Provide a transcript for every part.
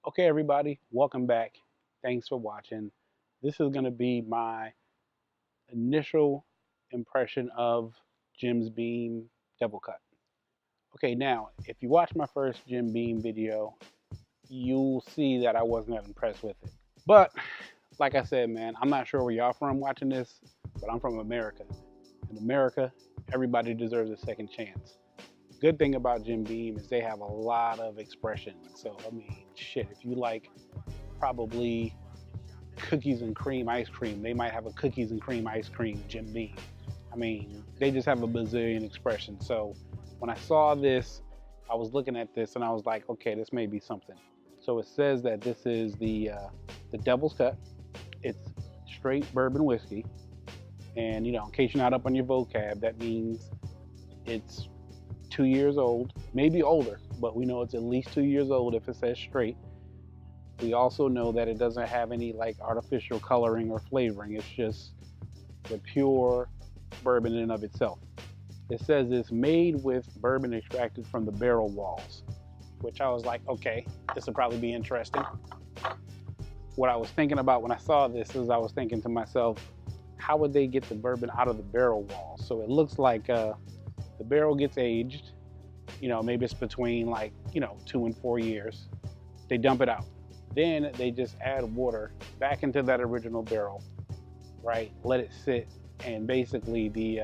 Okay, everybody, welcome back. Thanks for watching. This is going to be my initial impression of Jim's Beam Double Cut. Okay, now, if you watch my first Jim Beam video, you'll see that I wasn't that impressed with it. But, like I said, man, I'm not sure where y'all from watching this, but I'm from America. In America, everybody deserves a second chance. Good thing about Jim Beam is they have a lot of expression. So, I mean, shit, if you like probably cookies and cream ice cream, they might have a cookies and cream ice cream Jim Beam. I mean, they just have a bazillion expressions. So when I saw this, I was looking at this and I was like, okay, this may be something. So it says that this is the Devil's Cut. It's straight bourbon whiskey, and in case you're not up on your vocab, that means it's 2 years old, maybe older, but we know it's at least 2 years old if it says straight. We also know that it doesn't have any like artificial coloring or flavoring. It's just the pure bourbon in and of itself. It says it's made with bourbon extracted from the barrel walls, which I was like, okay, this will probably be interesting. What I was thinking about when I saw this is I was thinking to myself, how would they get the bourbon out of the barrel walls? So it looks like the barrel gets aged, maybe it's between 2 and 4 years. They dump it out. Then they just add water back into that original barrel, right? Let it sit, and basically the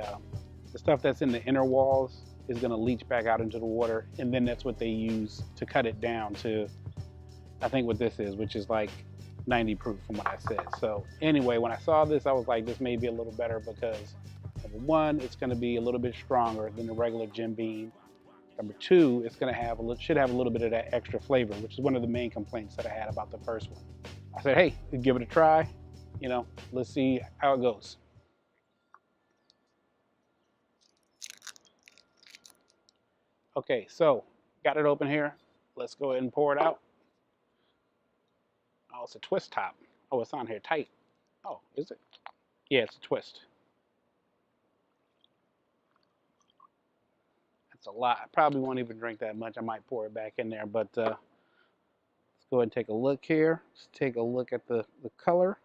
stuff that's in the inner walls is going to leach back out into the water, and then that's what they use to cut it down to, I think what this is, which is like 90 proof from what I said. So anyway, when I saw this, I was like, this may be a little better because number one, it's going to be a little bit stronger than the regular Jim Beam. Number two, it's going to should have a little bit of that extra flavor, which is one of the main complaints that I had about the first one. I said, hey, give it a try. Let's see how it goes. Okay, so got it open here. Let's go ahead and pour it out. Oh, it's a twist top. Oh, it's on here tight. Oh, is it? Yeah, it's a twist. That's a lot. I probably won't even drink that much. I might pour it back in there, but let's go ahead and take a look here. Let's take a look at the color.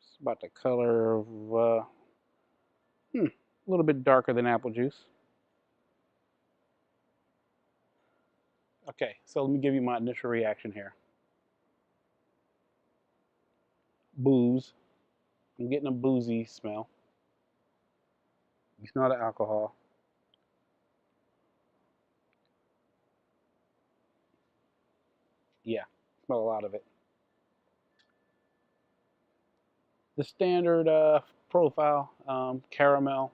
It's about the color of a little bit darker than apple juice. Okay, so let me give you my initial reaction here. Booze. I'm getting a boozy smell. You smell the alcohol. Yeah, smell a lot of it. The standard profile, caramel.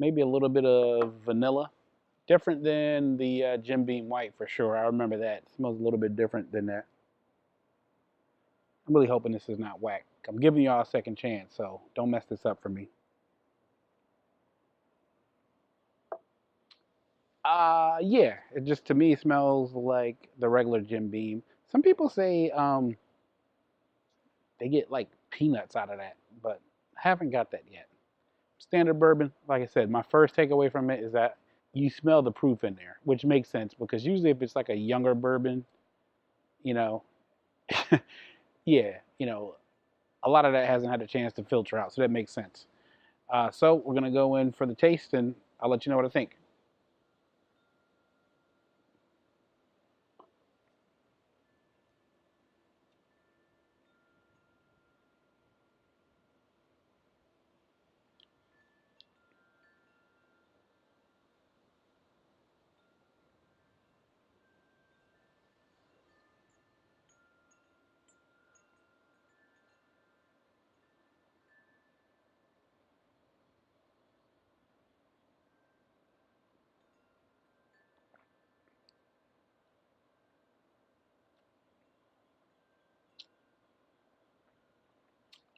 Maybe a little bit of vanilla. Different than the Jim Beam White for sure. I remember that. It smells a little bit different than that. I'm really hoping this is not whack. I'm giving y'all a second chance, so don't mess this up for me. Yeah, it just to me smells like the regular Jim Beam. Some people say they get like peanuts out of that, but I haven't got that yet. Standard bourbon, like I said, my first takeaway from it is that you smell the proof in there, which makes sense because usually if it's like a younger bourbon, you know, yeah, a lot of that hasn't had a chance to filter out, so that makes sense. So we're gonna go in for the taste, and I'll let you know what I think.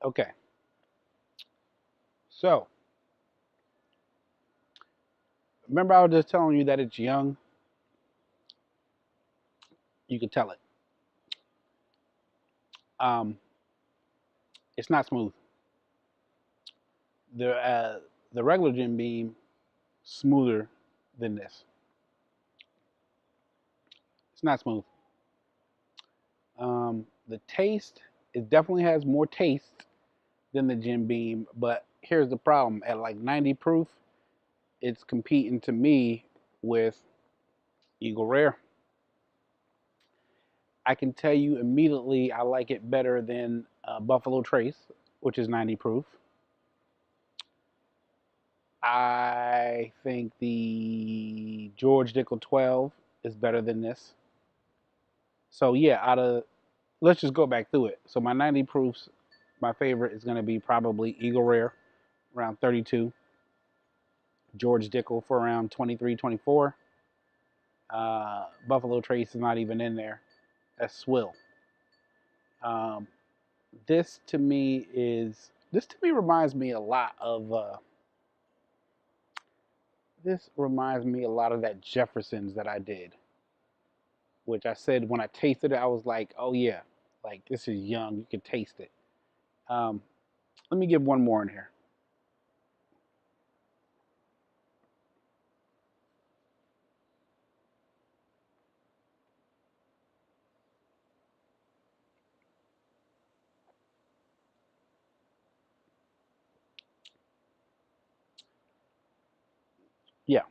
Okay, so remember I was just telling you that it's young. You can tell it. Um, it's not smooth. The regular Jim Beam smoother than this. It's not smooth. The taste, it definitely has more taste than the Jim Beam, but here's the problem. At like 90 proof, it's competing to me with Eagle Rare. I can tell you immediately I like it better than Buffalo Trace, which is 90 proof. I think the George Dickel 12 is better than this. So yeah, let's just go back through it. So my 90 proofs, my favorite is going to be probably Eagle Rare, around 32. George Dickel for around 23, 24. Buffalo Trace is not even in there. That's swill. This to me reminds me a lot of that Jefferson's that I did, which I said when I tasted it, I was like, oh yeah, like this is young. You can taste it. Let me give one more in here. Yeah.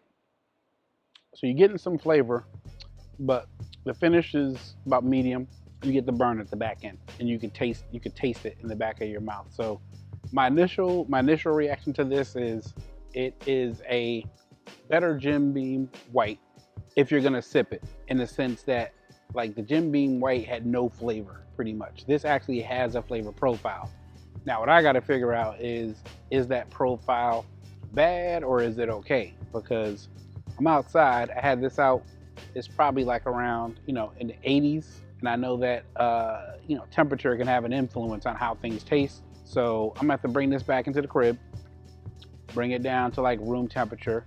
So you're getting some flavor, but the finish is about medium. You get the burn at the back end, and you can taste it in the back of your mouth. So my initial reaction to this is it is a better Jim Beam White if you're gonna sip it, in the sense that like the Jim Beam White had no flavor pretty much. This actually has a flavor profile. Now what I got to figure out is that profile bad or is it okay? Because I'm outside, I had this out, it's probably like around, in the 80s. And I know that, temperature can have an influence on how things taste. So I'm gonna have to bring this back into the crib, bring it down to like room temperature.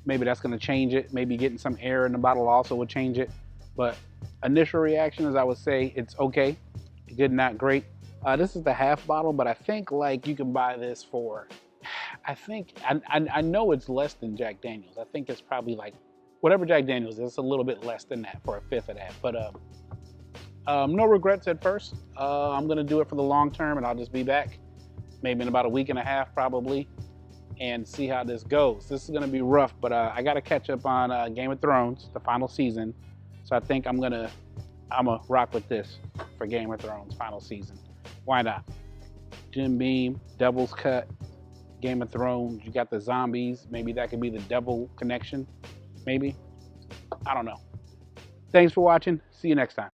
Maybe that's gonna change it. Maybe getting some air in the bottle also would change it. But initial reaction is I would say it's okay. Good, not great. This is the half bottle, but I think like you can buy this for, I know it's less than Jack Daniels. I think it's probably like whatever Jack Daniels is, it's a little bit less than that for a fifth of that. But no regrets at first. I'm gonna do it for the long term, and I'll just be back maybe in about a week and a half probably, and see how this goes. This is gonna be rough, but I gotta catch up on Game of Thrones, the final season. So I think I'm gonna rock with this for Game of Thrones final season. Why not? Jim Beam, Devil's Cut, Game of Thrones. You got the zombies. Maybe that could be the devil connection. Maybe. I don't know. Thanks for watching. See you next time.